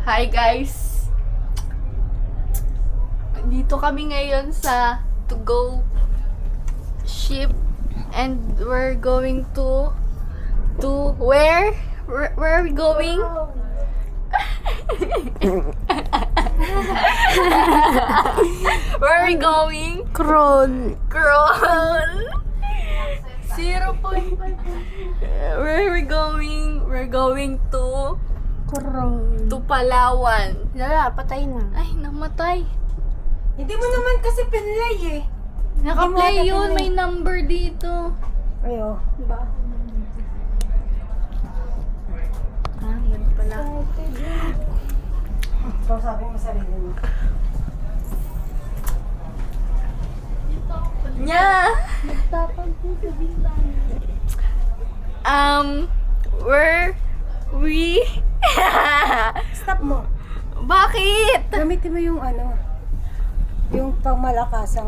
Hi guys! Dito kami ngayon sa To Go ship and we're going to where? Where are we going? Where are we going? Kron. Crawl! 0.5. Where are we going? We're going to Kron. Palawan. Lala, patay na. Ay, namatay. Hindi mo naman kasi pinlay eh. Naka-play Hindi mo yun. natin May number dito. Ayo. Ba? Ah, yun pala. So sabi mo sarili mo. Nya! Where we... Stop mo. Bakit? Gamitin mo yung yung pangmalakasang